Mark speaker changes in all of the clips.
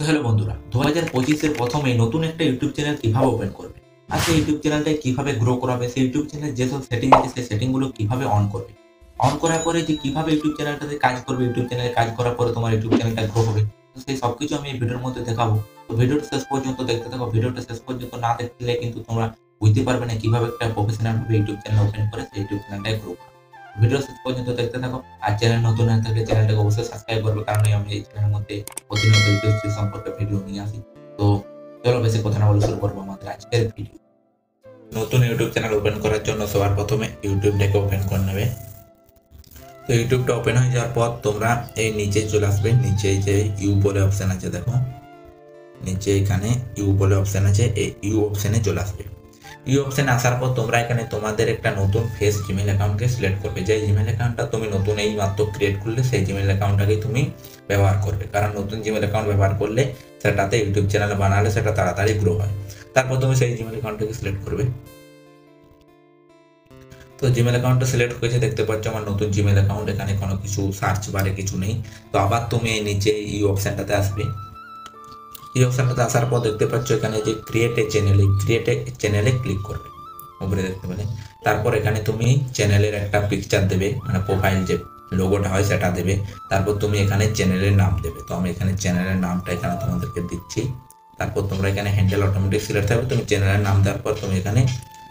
Speaker 1: তো হ্যালো বন্ধুরা, 2025-এর প্রথমেই নতুন একটা ইউটিউব চ্যানেল কিভাবে ওপেন করবে আর সেই ইউটিউব চ্যানেলটাকে কিভাবে গ্রো করাবে, সেই ইউটিউব চ্যানেলের যেসব সেটিং আছে সেই সেটিংগুলো কিভাবে অন করবে, অন করার পরে যে কিভাবে ইউটিউব চ্যানেলটাতে কাজ করবে, ইউটিউব চ্যানেলে কাজ করার পরে তোমার ইউটিউব চ্যানেলটা গ্রো হবে। তো সেই সবকিছু আমি এই ভিডিওর মধ্যে দেখাবো। তো ভিডিওটা শেষ পর্যন্ত দেখতে থাকো। ভিডিওটা শেষ পর্যন্ত না দেখলে কিন্তু তোমরা বুঝতে পারবে না কিভাবে একটা প্রফেশনাল ভাবে ইউটিউব চ্যানেল ওপেন করে সেই ইউটিউব চ্যানেলটাকে গ্রো করা। ভিডিও শেষ পর্যন্ত দেখতে থাকো। আর চ্যানেল নতুন হয়ে থাকলে চ্যানেলটাকে অবশ্যই সাবস্ক্রাইব করবে, কারণ আমি এই চ্যানেলের মধ্যে প্রতিনিয়ত ইউটিউব সম্পর্কে ভিডিও নিয়ে আসি। তো চলো বেশি কথা না বলে শুরু করবো আমাদের আজকের ভিডিও। নতুন ইউটিউব চ্যানেল ওপেন করার জন্য সবার প্রথমে ইউটিউবটাকে ওপেন করে নেবে। তো ইউটিউবটা ওপেন হয়ে যাওয়ার পর তোমরা এই নিচে চলে আসবে। নিচে যে ইউ বলে অপশন আছে, দেখো নিচে এখানে ইউ বলে অপশন আছে, এই ইউ অপশনে চলে আসবে। ইউ অপশনে আসার পর তোমরা এখানে তোমাদের একটা নতুন ফেস জিমেল অ্যাকাউন্টকে সিলেক্ট করবে। যে জিমেল অ্যাকাউন্টটা তুমি নতুন এই মাত্র ক্রিয়েট করলে সেই জিমেল অ্যাকাউন্টটাকেই তুমি ব্যবহার করবে, কারণ নতুন জিমেল অ্যাকাউন্ট ব্যবহার করলে সেটাতে ইউটিউব চ্যানেল বানালে সেটা তাড়াতাড়ি গ্রো হয়। তারপর তুমি সেই জিমেল অ্যাকাউন্টটাকে সিলেক্ট করবে। তো জিমেল অ্যাকাউন্টটা সিলেক্ট হয়েছে, দেখতে পাচ্ছ আমার নতুন জিমেল অ্যাকাউন্ট। এখানে কোনো কিছু সার্চ বারে কিছু নেই। তো আবার তুমি এই নিচে এই অপশনটাতে আসবে। এই অপশনটাতে আসার পর দেখতে পাচ্ছ এখানে যে ক্রিয়েট এ চ্যানেল, এই ক্রিয়েট এ চ্যানেলে ক্লিক করবে উপরে দেখতে পেলে। তারপর এখানে তুমি চ্যানেলের একটা পিকচার দেবে, মানে প্রোফাইল যে লোগোটা হয় সেটা দেবে। তারপর তুমি এখানে চ্যানেলের নাম দেবে। তো আমি এখানে চ্যানেলের নামটা এখানে তোমাদেরকে দিচ্ছি। তারপর তোমরা এখানে হ্যান্ডেল অটোমেটিক সিলেক্ট থাকবে। তুমি চ্যানেলের নাম দেওয়ার পর তুমি এখানে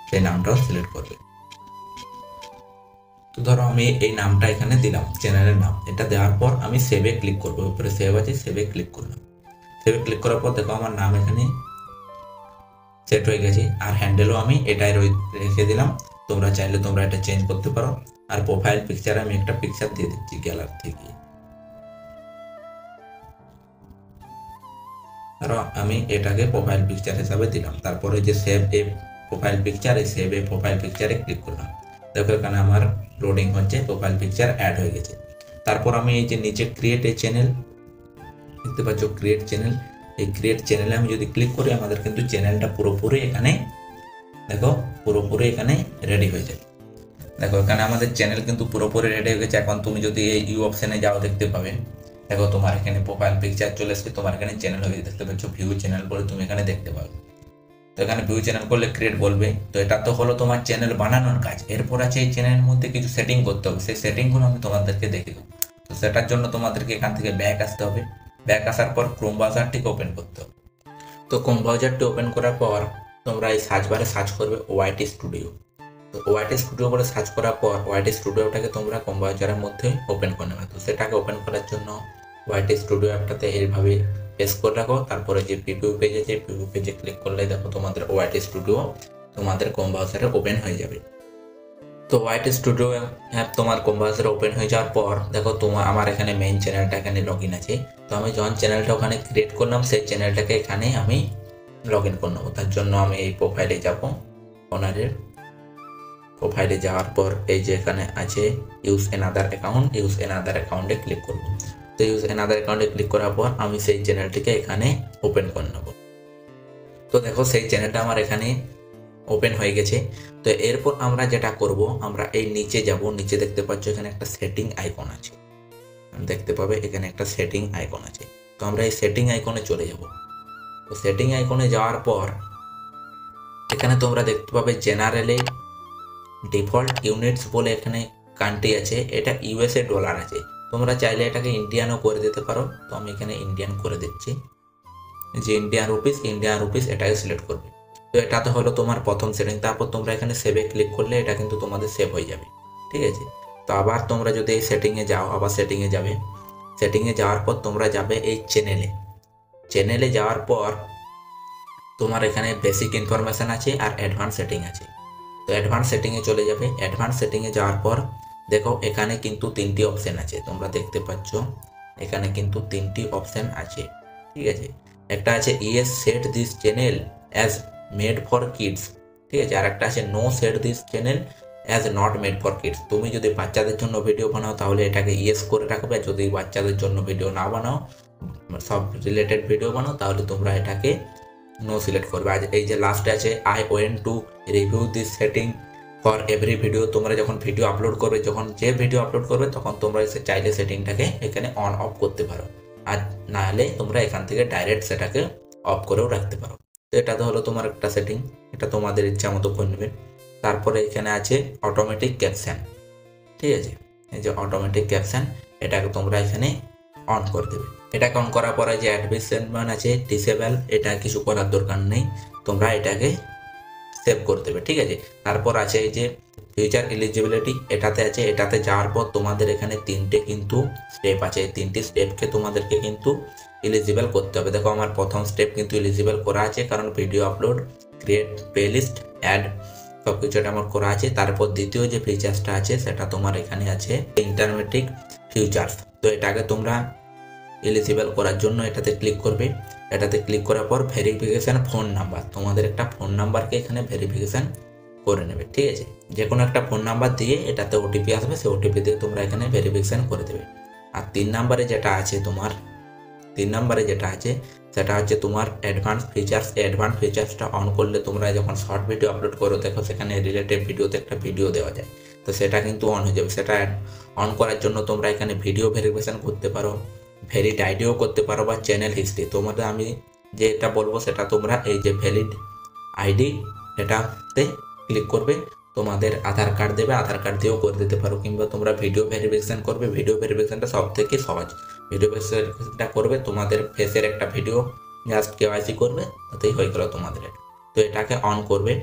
Speaker 1: সেই নামটাও সিলেক্ট করবে। তো ধরো আমি এই নামটা এখানে দিলাম, চ্যানেলের নাম। এটা দেওয়ার পর আমি সেভে ক্লিক করবো। উপরে সেভ আছে, সেভে ক্লিক করলাম। সেভে ক্লিক করার পর দেখো আমার নাম এখানে সেট হয়ে গেছে। আর হ্যান্ডেলও আমি এটাই রেখে দিলাম। তোমরা চাইলে তোমরা এটা চেঞ্জ করতে পারো। আর প্রোফাইল পিকচারে আমি একটা পিকচার দিয়ে দিচ্ছি গ্যালারি থেকে। ধরো আমি এটাকে প্রোফাইল পিকচার হিসাবে দিলাম। তারপরে যে সেভ এ প্রোফাইল পিকচার, এই সেভ এ প্রোফাইল পিকচারে ক্লিক করলাম। দেখো এখানে আমার লোডিং হচ্ছে, প্রোফাইল পিকচার অ্যাড হয়ে গেছে। তারপর আমি এই যে নিচে ক্রিয়েট এ চ্যানেল দেখতে পাচ্ছ, ক্রিয়েট চ্যানেল, এই ক্রিয়েট চ্যানেলে আমি যদি ক্লিক করি আমাদের কিন্তু চ্যানেলটা পুরোপুরি এখানে দেখো পুরোপুরি এখানে রেডি হয়ে যায়। দেখো এখানে আমাদের চ্যানেল কিন্তু পুরোপুরি রেডি হয়ে গেছে। এখন তুমি যদি এই ইউ অপশনে যাও দেখতে পাবে, দেখো তোমার এখানে প্রোফাইল পিকচার চলে আসবে, তোমার এখানে চ্যানেল হয়ে দেখতে পাচ্ছ ভিউ চ্যানেল বলে তুমি এখানে দেখতে পাবে। তো এখানে ভিউ চ্যানেল করলে ক্রিয়েট বলবে। তো এটা তো হলো তোমার চ্যানেল বানানোর কাজ। এরপর আছে এই চ্যানেলের মধ্যে কিছু সেটিং করতে হবে, সেই সেটিংগুলো আমি তোমাদেরকে দেখে দেবো। তো সেটার জন্য তোমাদেরকে এখান থেকে ব্যাক আসতে হবে। ব্যাক আসার পর ক্রোম ব্রাউজারটিকে ওপেন করতে হবে। তো ক্রোম ব্রাউজারটি ওপেন করার পর তোমরা এই সার্চ বারে সার্চ করবে ওয়াইটি স্টুডিও। তো ওয়াইটি স্টুডিও বলে সার্চ করার পর ওয়াইটি স্টুডিওটাকে তোমরা ক্রোম ব্রাউজারের মধ্যে ওপেন করে নেবে। তো সেটাকে ওপেন করার জন্য ওয়াইটি স্টুডিও অ্যাপটাতে এইভাবে পেস্ট করে রাখো। তারপরে যে প্রিভিউ পেজ আছে, প্রিভিউ পেজে ক্লিক করলে দেখো তোমাদের ওয়াইটি স্টুডিও তোমাদের ক্রোম ব্রাউজারে ওপেন হয়ে যাবে। তো ওয়াইটি স্টুডিও অ্যাপ তোমার ক্রোম ব্রাউজারে ওপেন হয়ে যাওয়ার পর দেখো আমার এখানে মেইন চ্যানেলটা এখানে লগ ইন আছে। তো আমি যখন চ্যানেলটা ওখানে ক্রিয়েট করলাম সেই চ্যানেলটাকে এখানে আমি লগ ইন করে নেবো। তার জন্য আমি এই প্রোফাইলে যাব। ওনারের প্রোফাইলে যাওয়ার পর এই যে এখানে আছে use another account, use another অ্যাকাউন্টে ক্লিক করব। তো ইউজ এনাদার অ্যাকাউন্টে ক্লিক করার পর আমি সেই চ্যানেলটিকে এখানে ওপেন করে নেব। তো দেখো সেই চ্যানেলটা আমার এখানে ওপেন হয়ে গেছে। তো এরপর আমরা যেটা করব, আমরা এই নিচে যাব। নিচে দেখতে পাচ্ছ এখানে একটা সেটিং আইকন আছে, দেখতে পাবে এখানে একটা সেটিং আইকন আছে। তো আমরা এই সেটিং আইকনে চলে যাব। তো সেটিং আইকনে যাওয়ার পর এখানে তোমরা দেখতে পাবে জেনারেলে ডিফল্ট ইউনিটস বলে এখানে কান্ট্রি আছে, এটা ইউএসএ ডলার আছে। তোমরা চাইলে এটাকে ইন্ডিয়ানও করে দিতে পারো। তো আমি এখানে ইন্ডিয়ান করে দিচ্ছি, যে ইন্ডিয়ান রুপিস এটাকে সিলেক্ট করবে। তো এটা তো হলো তোমার প্রথম সেটিং। তারপর তোমরা এখানে সেভে ক্লিক করলে এটা কিন্তু তোমাদের সেভ হয়ে যাবে, ঠিক আছে। তো আবার তোমরা যদি এই সেটিংয়ে যাও, আবার সেটিংয়ে যাবে। সেটিংয়ে যাওয়ার পর তোমরা যাবে এই চ্যানেলে যাওয়ার পর তোমার এখানে বেসিক ইনফরমেশন আছে আর অ্যাডভান্স সেটিং আছে। তো অ্যাডভান্স সেটিংয়ে চলে যাবে। অ্যাডভান্স সেটিংয়ে যাওয়ার পর দেখো এখানে কিন্তু তিনটি অপশান আছে, তোমরা দেখতে পাচ্ছ এখানে কিন্তু তিনটি অপশান আছে, ঠিক আছে। একটা আছে yes set this channel as made for kids, ঠিক আছে। আর একটা আছে no set this channel as not made for kids. তুমি যদি বাচ্চাদের জন্য ভিডিও বানাও তাহলে এটাকে ইয়েস করে রাখবে। যদি বাচ্চাদের জন্য ভিডিও না বানাও, সব রিলেটেড ভিডিও বানাও, তাহলে তোমরা এটাকে নো সিলেক্ট করবে। আজ এই যে লাস্টে আছে I went to review this setting for every video. তোমরা যখন ভিডিও আপলোড করবে, যখন যে ভিডিও আপলোড করবে তখন তোমরা চাইলে সেটিংটাকে এখানে অন অফ করতে পারো। আর না হলে তোমরা এখান থেকে ডাইরেক্ট সেটাকে অফ করেও রাখতে পারো। তো এটা তো হলো তোমার একটা সেটিং, এটা তোমাদের ইচ্ছা মতো করে নেবে। তারপরে এখানে আছে অটোমেটিক ক্যাপশন, ঠিক আছে, এই যে অটোমেটিক ক্যাপশন, এটাকে তোমরা এখানে অন করে দেবে। এটাকে অন করার পরে যে অ্যাডভার্টাইজমেন্ট আছে ডিসেবল, এটা কিছু করার দরকার নেই, তোমরা এটাকে সেভ করে দেবে, ঠিক আছে। তারপর আছে এই যে ফিউচার এলিজিবিলিটি, এটাতে আছে, এটাতে যাওয়ার পর তোমাদের এখানে তিনটে কিন্তু স্টেপ আছে, এই তিনটি স্টেপকে তোমাদেরকে কিন্তু এলিজিবল করতে হবে। দেখো আমার প্রথম স্টেপ কিন্তু এলিজিবল করা আছে, কারণ video upload, create playlist, add সব কিছু এটা আমার করা আছে। তারপর দ্বিতীয় যে ফিচার্সটা আছে সেটা তোমার এখানে আছে ইন্টারমেটিক ফিচার্স। তো এটাকে তোমরা এলিজিবল করার জন্য এটাতে ক্লিক করবে। এটাতে ক্লিক করার পর ভেরিফিকেশান ফোন নাম্বার, তোমাদের একটা ফোন নাম্বারকে এখানে ভেরিফিকেশান করে নেবে, ঠিক আছে। যে কোনো একটা ফোন নাম্বার দিয়ে এটাতে ওটিপি আসবে, সেই ওটিপি দিয়ে তোমরা এখানে ভেরিফিকেশান করে দেবে। আর 3 নম্বরে যেটা আছে তোমার, 3 নম্বরে যেটা আছে সেটা হচ্ছে তোমার অ্যাডভান্স ফিচার্স। অ্যাডভান্স ফিচার্সটা অন করলে তোমরা যখন শর্ট ভিডিও আপলোড করো, দেখো সেখানে রিলেটেড ভিডিওতে একটা ভিডিও দেওয়া যায়, তো সেটা কিন্তু অন হয়ে যাবে। সেটা অন করার জন্য তোমরা এখানে ভিডিও ভেরিফিকেশান করতে পারো, ভ্যালিড আইডিও করতে পারো, বা চ্যানেল হিস্ট্রি। তোমাদের আমি যেটা বলবো সেটা তোমরা এই যে ভ্যালিড আইডি, এটাতে ক্লিক করবে, তোমাদের আধার কার্ড দেবে, আধার কার্ড দিয়েও করে দিতে পারো, কিংবা তোমরা ভিডিও ভেরিফিকেশান করবে। ভিডিও ভেরিফিকেশানটা সব থেকে সহজ, ভিডিও ভেরিফিকেশানটা করবে, তোমাদের ফেসের একটা ভিডিও জাস্ট কেওয়াইসি করবে, তাতেই হয়ে গেল তোমাদের। তো এটাকে অন করবে,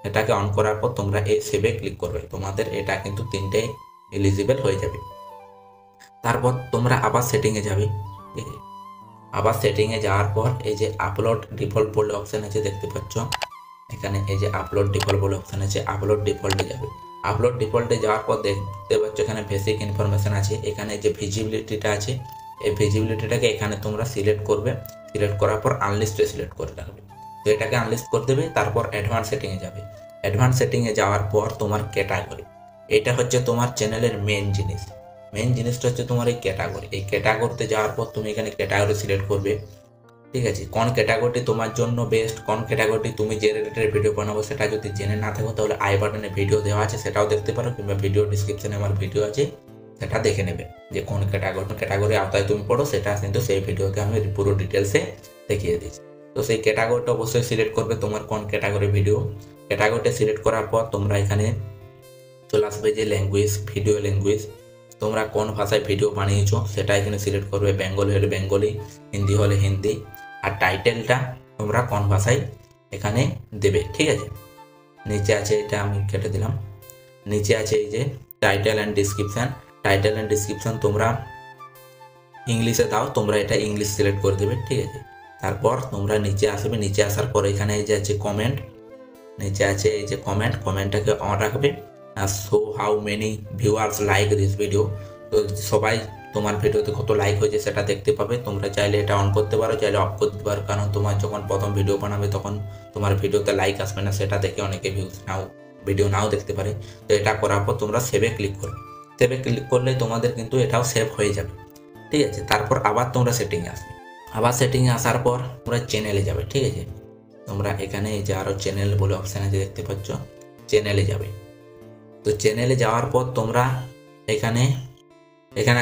Speaker 1: এটাকে অন করার পর তোমরা এই সেভে ক্লিক করবে, তোমাদের এটা কিন্তু তিনটেই এলিজিবল হয়ে যাবে। তারপর তোমরা আবার সেটিংয়ে যাবে, ঠিক আছে। আবার সেটিংয়ে যাওয়ার পর এই যে আপলোড ডিফল্ট বলে অপশান আছে দেখতে পাচ্ছ, এখানে এই যে আপলোড ডিফল্ট বলে অপশান আছে, আপলোড ডিফল্টে যাবে। আপলোড ডিফল্টে যাওয়ার পর দেখতে পাচ্ছ এখানে বেসিক ইনফরমেশান আছে, এখানে যে ভিজিবিলিটিটা আছে, এই ভিজিবিলিটিটাকে এখানে তোমরা সিলেক্ট করবে। সিলেক্ট করার পর আনলিস্টে সিলেক্ট করে রাখবে, তো এটাকে আনলিস্ট করে দেবে। তারপর অ্যাডভান্স সেটিংয়ে যাবে। অ্যাডভান্স সেটিংয়ে যাওয়ার পর তোমার ক্যাটাগরি, এটা হচ্ছে তোমার চ্যানেলের মেন জিনিস। মেন জিনিসটা হচ্ছে তোমার এই ক্যাটাগরি। এই ক্যাটাগরিতে যাওয়ার পর তুমি এখানে ক্যাটাগরি সিলেক্ট করবে, ঠিক আছে। কোন ক্যাটাগরি তোমার জন্য বেস্ট, কোন ক্যাটাগরি তুমি যে রিলেটেড ভিডিও বানাবো সেটা যদি জেনে না থাকো, তাহলে আই বাটনে ভিডিও দেওয়া আছে, সেটাও দেখতে পারো, কিংবা ভিডিও ডিসক্রিপশনে আমার ভিডিও আছে, সেটা দেখে নেবে যে কোন ক্যাটাগরি আওতায় তুমি পড়ো, সেটা কিন্তু সেই ভিডিওতে আমি পুরো ডিটেলসে দেখিয়ে দিচ্ছি। তো সেই ক্যাটাগরিটা অবশ্যই সিলেক্ট করবে, তোমার কোন ক্যাটাগরি ভিডিও। ক্যাটাগরিটা সিলেক্ট করার পর তোমরা এখানে চলে আসবে যে ল্যাঙ্গুয়েজ, ভিডিও ল্যাঙ্গুয়েজ, তোমরা কোন ভাষায় ভিডিও বানিয়েছো সেটা এখানে সিলেক্ট করবে, বেঙ্গলি হলে বেঙ্গলি, হিন্দি হলে হিন্দি, আর টাইটেলটা তোমরা কোন ভাষায় এখানে দেবে, ঠিক আছে। নিচে আছে, এটা আমি কেটে দিলাম, নিচে আছে এই যে title and description. Title and description তোমরা ইংলিশে দাও, তোমরা এটা ইংলিশ সিলেক্ট করে দেবে, ঠিক আছে। তারপর তোমরা নিচে আসবে, নিচে আসার পর এখানে এই যে আছে কমেন্ট, নিচে আছে এই যে কমেন্ট, কমেন্টটাকে অন রাখবে। আর show how many viewers like this video, তো সবাই তোমার ভিডিওতে কত লাইক হয়েছে সেটা দেখতে পাবে। তোমরা চাইলে এটা অন করতে পারো, চাইলে অফ করতে পারো, কারণ তোমার যখন প্রথম ভিডিও বানাবে তখন তোমার ভিডিওতে লাইক আসবে না, সেটা দেখে অনেকে ভিডিও নাও দেখতে পারে। তো এটা করার পর তোমরা সেভে ক্লিক করবে। সেভে ক্লিক করলে তোমাদের কিন্তু এটাও সেভ হয়ে যাবে, ঠিক আছে। তারপর আবার তোমরা সেটিংয়ে আসবে, আবার সেটিংয়ে আসার পর তোমরা চ্যানেলে যাবে, ঠিক আছে। তোমরা এখানে এই যে আরও চ্যানেল বলে অপশান আছে দেখতে পাচ্ছ, চ্যানেলে যাবে। তো চ্যানেলে যাওয়ার পর তোমরা এখানে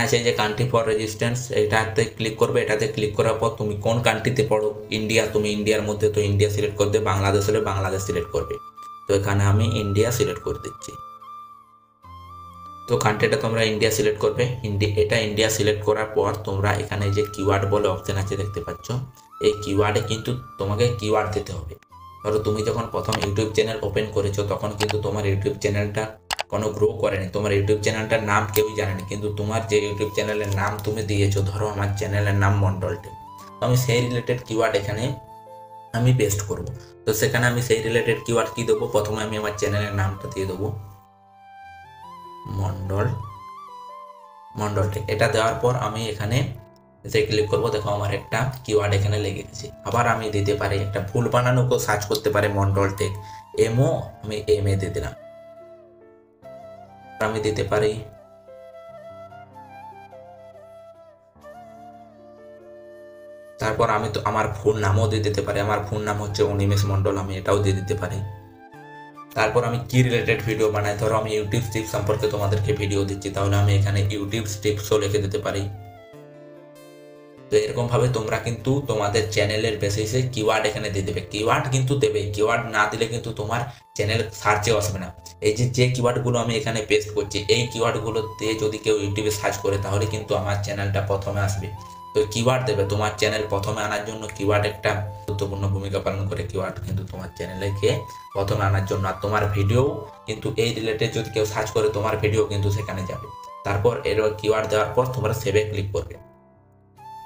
Speaker 1: আছে যে কান্ট্রি ফর রেজিস্ট্যান্স, এটাতে ক্লিক করবে। এটাতে ক্লিক করার পর তুমি কোন কান্ট্রিতে পড়ো, ইন্ডিয়া, তুমি ইন্ডিয়ার মধ্যে তো ইন্ডিয়া সিলেক্ট করবে, বাংলাদেশ হলে বাংলাদেশ সিলেক্ট করবে। তো এখানে আমি ইন্ডিয়া সিলেক্ট করে দিচ্ছি। তো কান্ট্রিটা তোমরা ইন্ডিয়া সিলেক্ট করবে। এটা ইন্ডিয়া সিলেক্ট করার পর তোমরা এখানে যে কিওয়ার্ড বলে অপশান আছে দেখতে পাচ্ছ, এই কিওয়ার্ডে কিন্তু তোমাকে কিওয়ার্ড দিতে হবে। ধরো তুমি যখন প্রথম ইউটিউব চ্যানেল ওপেন করেছো তখন কিন্তু তোমার ইউটিউব চ্যানেলটা কোনো গ্রো করেনি, তোমার ইউটিউব চ্যানেলটার নাম কেউই জানেনি, কিন্তু তোমার যে ইউটিউব চ্যানেলের নাম তুমি দিয়েছো, ধরো আমার চ্যানেলের নাম মন্ডল টেক, তো আমি সেই রিলেটেড কিওয়ার্ড এখানে আমি পেস্ট করব। তো সেখানে আমি সেই রিলেটেড কিওয়ার্ড কী দেবো, প্রথমে আমি আমার চ্যানেলের নামটা দিয়ে দেবো মন্ডল টেক। এটা দেওয়ার পর আমি এখানে এসে ক্লিক করবো, দেখো আমার একটা কিওয়ার্ড এখানে লেগে গেছে। আবার আমি দিতে পারি, একটা ভুল বানানো কেউ সার্চ করতে পারে মন্ডল টেক এমও, আমি এম এ দিয়ে দিলাম। আমি দিতে পারি তারপর আমি তো আমার ফোন নামও দিয়ে দিতে পারি, আমার ফোন নাম হচ্ছে অনিমেষ মন্ডল, আমি এটাও দিয়ে দিতে পারি। তারপর আমি কি রিলেটেড ভিডিও বানাই, ধরো আমি ইউটিউব টিপস সম্পর্কে তোমাদেরকে ভিডিও দিচ্ছি, তাহলে আমি এখানে ইউটিউব টিপসও লিখে দিতে পারি। তো এরকম ভাবে তোমরা কিন্তু তোমাদের চ্যানেলের বেসিসে কিওয়ার্ড এখানে দিয়ে দেবে। কিওয়ার্ড কিন্তু দেবেই, কিওয়ার্ড না দিলে কিন্তু তোমার চ্যানেল সার্চেও আসবে না। এই যে কিওয়ার্ডগুলো আমি এখানে পেস্ট করছি, এই কিওয়ার্ডগুলো দিয়ে যদি কেউ ইউটিউবে সার্চ করে তাহলে কিন্তু আমার চ্যানেলটা প্রথমে আসবে। তো কিওয়ার্ড দেবে, তোমার চ্যানেল প্রথমে আনার জন্য কিওয়ার্ড একটা গুরুত্বপূর্ণ ভূমিকা পালন করে। কিওয়ার্ড কিন্তু তোমার চ্যানেলকে প্রথমে আনার জন্য, আর তোমার ভিডিও কিন্তু এই রিলেটেড যদি কেউ সার্চ করে তোমার ভিডিও কিন্তু সেখানে যাবে। তারপর এর কিওয়ার্ড দেওয়ার পর তোমরা সেভে ক্লিক করবে।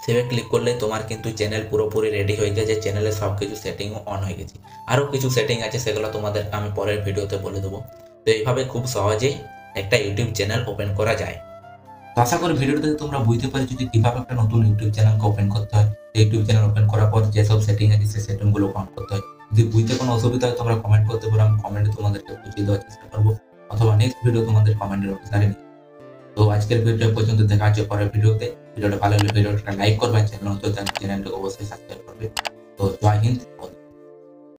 Speaker 1: সেভে ক্লিক করলে তোমার কিন্তু চ্যানেল পুরোপুরি রেডি হয়ে গেছে, চ্যানেলে সব কিছু সেটিংও অন হয়ে গেছে। আরও কিছু সেটিং আছে, সেগুলো তোমাদের আমি পরের ভিডিওতে বলে দেবো। তো এইভাবে খুব সহজেই একটা ইউটিউব চ্যানেল ওপেন করা যায়। তো আশা করি ভিডিওটা থেকে তোমরা বুঝতে পারছো যে কিভাবে একটা নতুন ইউটিউব চ্যানেলকে ওপেন করতে হয়। ইউটিউব চ্যানেল ওপেন করার পর যেসব সেটিং আছে সেই সেটিংগুলো অন করতে হয়। যদি বুঝতে কোনো অসুবিধা হয় তোমরা কমেন্ট করতে পারো, আমি কমেন্টে তোমাদেরকে বুঝিয়ে দেওয়ার চেষ্টা করবো, অথবা নেক্সট ভিডিও তোমাদের কমেন্টের অনুসারে। তো আজকের ভিডিও পর্যন্ত, দেখা হচ্ছে পরের ভিডিওতে। ভিডিওটা ভালো লাগলে ভিডিওটা লাইক করবে, চ্যানেলটা অবশ্যই সাবস্ক্রাইব করবে। তো জয় হিন্দ।